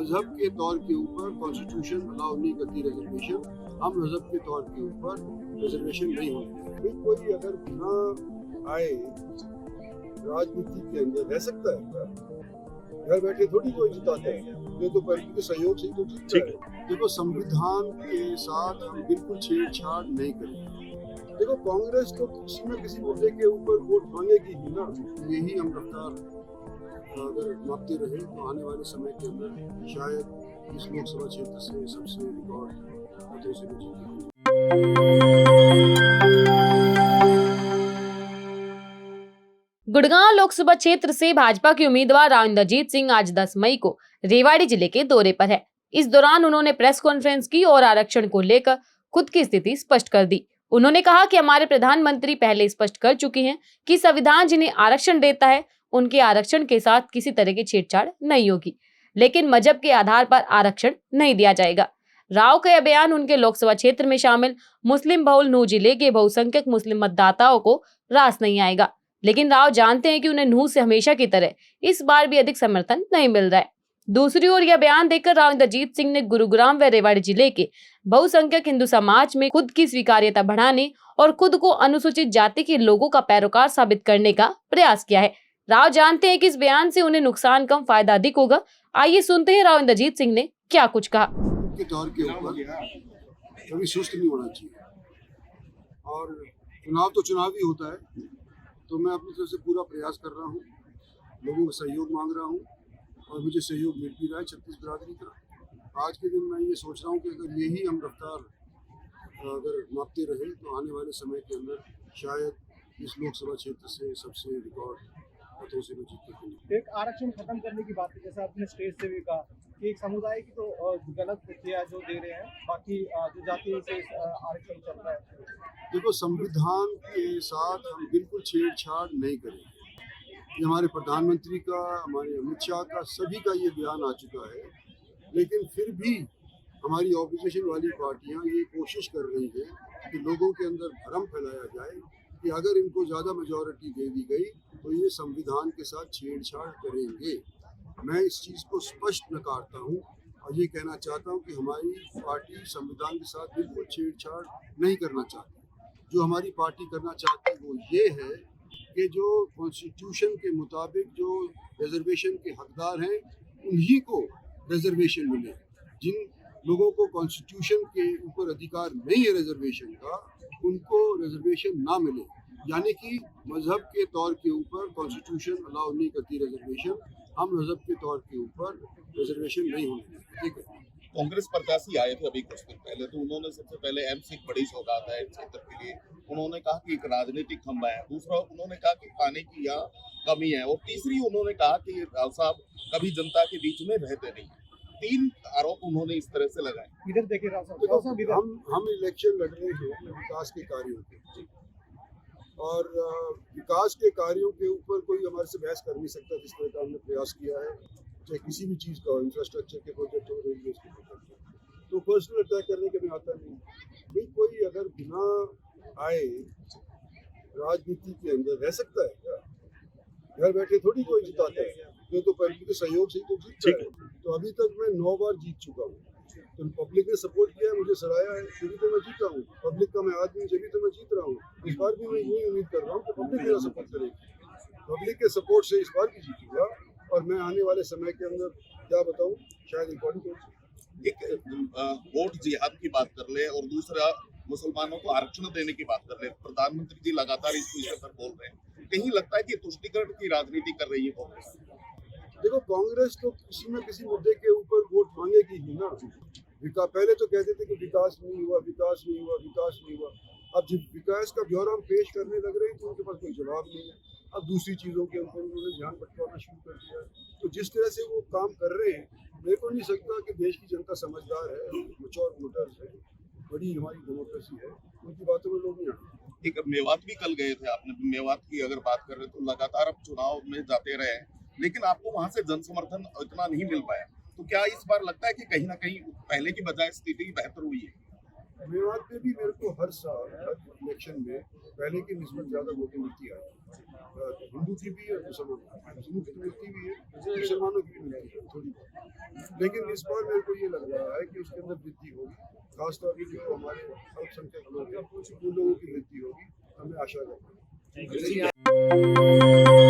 मजहब के तौर के ऊपर कॉन्स्टिट्यूशन अलाउ नहीं करती रिजर्वेशन, हम मजहब के तौर के ऊपर रिजर्वेशन नहीं होगी। कोई अगर बिना आए राजनीति के अंदर रह सकता है क्या? घर बैठे थोड़ी कोई जिताता है, ये तो पार्टी के सहयोग से ही तो जीतता है। देखो, संविधान के साथ हम बिल्कुल छेड़छाड़ नहीं करेंगे। देखो, कांग्रेस तो किसी न किसी मुद्दे के ऊपर वोट मांगेगी ही ना। यही हम रफ्तार अगर मापते रहे तो आने वाले समय के अंदर शायद इस लोकसभा क्षेत्र से सबसे रिकॉर्ड मतों से जीतेंगे। गुड़गांव लोकसभा क्षेत्र से भाजपा के उम्मीदवार राव इंद्रजीत सिंह आज 10 मई को रेवाड़ी जिले के दौरे पर है। इस दौरान उन्होंने प्रेस कॉन्फ्रेंस की और आरक्षण को लेकर खुद की स्थिति स्पष्ट कर दी। उन्होंने कहा कि हमारे प्रधानमंत्री पहले स्पष्ट कर चुके हैं कि संविधान जिन्हें आरक्षण देता है उनके आरक्षण के साथ किसी तरह की छेड़छाड़ नहीं होगी, लेकिन मजहब के आधार पर आरक्षण नहीं दिया जाएगा। राव का यह बयान उनके लोकसभा क्षेत्र में शामिल मुस्लिम बहुल नूह जिले के बहुसंख्यक मुस्लिम मतदाताओं को रास नहीं आएगा, लेकिन राव जानते हैं कि उन्हें नूह से हमेशा की तरह इस बार भी अधिक समर्थन नहीं मिल रहा है। दूसरी ओर यह बयान देकर राव इंद्रजीत सिंह ने गुरुग्राम व रेवाड़ी जिले के बहुसंख्यक हिंदू समाज में खुद की स्वीकार्यता बढ़ाने और खुद को अनुसूचित जाति के लोगों का पैरोकार साबित करने का प्रयास किया है। राव जानते हैं कि इस बयान से उन्हें नुकसान कम फायदा अधिक होगा। आइए सुनते हैं राव इंद्रजीत सिंह ने क्या कुछ कहा। के तौर के ऊपर कभी सुस्त नहीं होना चाहिए, और चुनाव तो चुनाव ही होता है, तो मैं अपनी तरफ से पूरा प्रयास कर रहा हूँ, लोगों का सहयोग मांग रहा हूँ और मुझे सहयोग मिल भी रहा है छत्तीस बिरादरी का। आज के दिन मैं ये सोच रहा हूँ कि अगर यही हम रफ्तार अगर मापते रहे तो आने वाले समय के अंदर शायद इस लोकसभा क्षेत्र से सबसे रिकॉर्ड मतों से जीतेंगे। एक आरक्षण खत्म करने की बात है, जैसा आपने स्टेज से भी कहा कि एक समुदाय की तो गलत किया जो दे रहे हैं, बाकी जो जाति से आरक्षण चल रहा है। देखो, संविधान के साथ हम बिल्कुल छेड़छाड़ नहीं करेंगे। ये हमारे प्रधानमंत्री का, हमारे अमित शाह का, सभी का ये बयान आ चुका है, लेकिन फिर भी हमारी ऑपोजिशन वाली पार्टियां ये कोशिश कर रही है कि लोगों के अंदर भ्रम फैलाया जाए कि अगर इनको ज़्यादा मेजॉरिटी दे दी गई तो ये संविधान के साथ छेड़छाड़ करेंगे। मैं इस चीज़ को स्पष्ट नकारता हूँ और ये कहना चाहता हूँ कि हमारी पार्टी संविधान के साथ बिल्कुल छेड़छाड़ नहीं करना चाहती। जो हमारी पार्टी करना चाहती है वो ये है कि जो कॉन्स्टिट्यूशन के मुताबिक जो रिजर्वेशन के हकदार हैं उन्हीं को रिजर्वेशन मिले। जिन लोगों को कॉन्स्टिट्यूशन के ऊपर अधिकार नहीं है रिजर्वेशन का, उनको रिजर्वेशन ना मिले। यानी कि मजहब के तौर के ऊपर कॉन्स्टिट्यूशन अलाउ नहीं करती रिजर्वेशन, हम मजहब के तौर के ऊपर रिजर्वेशन नहीं होने देंगे। ठीक है। कांग्रेस प्रत्याशी आए थे अभी कुछ दिन पहले, तो उन्होंने सबसे पहले एमसी की बड़ी सौगात है क्षेत्र के लिए। उन्होंने कहा कि एक राजनीतिक खंभा है, दूसरा उन्होंने कहा कि खाने की यहाँ कमी है, और तीसरी उन्होंने कहा कि राव साहब कभी जनता के बीच में रहते नहीं। 3 आरोप उन्होंने इस तरह से लगाए। इधर देखिए राव साहब, हम इलेक्शन लड़ रहे हैं विकास के कार्यों के, और विकास के कार्यों के ऊपर कोई हमारे से बहस कर नहीं सकता। जिस तरह का हमने प्रयास किया है, चाहे किसी भी चीज़ का हो, इंफ्रास्ट्रक्चर के प्रोजेक्ट हो, रेलवे के प्रोजेक्ट हो, तो पर्सनल अटैक करने के में आता नहीं। भाई, कोई अगर बिना आए राजनीति के अंदर रह सकता है क्या? घर बैठे थोड़ी कोई जिताता है, ये तो पार्टी के सहयोग से ही तो जीतता है। तो अभी तक मैं 9 बार जीत चुका हूँ, तो पब्लिक ने सपोर्ट किया है, मुझे सराहा है, तभी तो मैं जीता हूँ। पब्लिक का मैं आदमी, जब तो मैं जीत रहा हूँ। इस बार भी मैं यही उम्मीद कर रहा हूँ कि पब्लिक मेरा सपोर्ट करेगी। पब्लिक के सपोर्ट से इस बार भी जीतूंगा, और मैं आने वाले समय के अंदर क्या बताऊँ, शायद इम्पोर्टेंट हो। एक वोट जिहाद की बात कर ले, और दूसरा मुसलमानों को आरक्षण देने की बात कर ले। प्रधानमंत्री जी लगातार इस विषय पर बोल रहे हैं, कहीं लगता है कि तुष्टीकरण की राजनीति कर रही है कांग्रेस। देखो, कांग्रेस तो किसी न किसी मुद्दे के ऊपर वोट मांगेगी ही ना। पहले तो कहते थे कि विकास नहीं हुआ, विकास नहीं हुआ, विकास नहीं हुआ। अब जब विकास का ब्यौरा हम पेश करने लग रहे हैं तो उनके पास कोई जवाब नहीं है। अब दूसरी चीज़ों के ऊपर उन्होंने ध्यान भटकाना शुरू कर दिया है। तो जिस तरह से वो काम कर रहे हैं, मेरे को नहीं सकता कि देश की जनता समझदार है, मैच्योर वोटर्स है, बड़ी हमारी डेमोक्रेसी है, उनकी बातों में लोग नहीं आते। एक मेवात भी कल गए थे आपने, मेवात की अगर बात कर रहे तो लगातार अब चुनाव में जाते रहे, लेकिन आपको वहां से जन समर्थन इतना नहीं मिल पाया। तो क्या इस बार लगता है कि कहीं ना कहीं पहले की बजाय स्थिति बेहतर हुई है? मेवात में भी मेरे को हर साल इलेक्शन में पहले की निस्बत ज़्यादा वोटिंग मिलती है, हिंदू की भी और मुसलमानों की तो मिलती भी है, मुसलमानों की भी मिलती है थोड़ी बहुत। लेकिन इस बार मेरे को ये लग रहा है कि उसके अंदर वृद्धि होगी, खासतौर पर जो हमारे अल्पसंख्यक लोग हैं उन लोगों की वृद्धि होगी, हमें आशा करते हैं।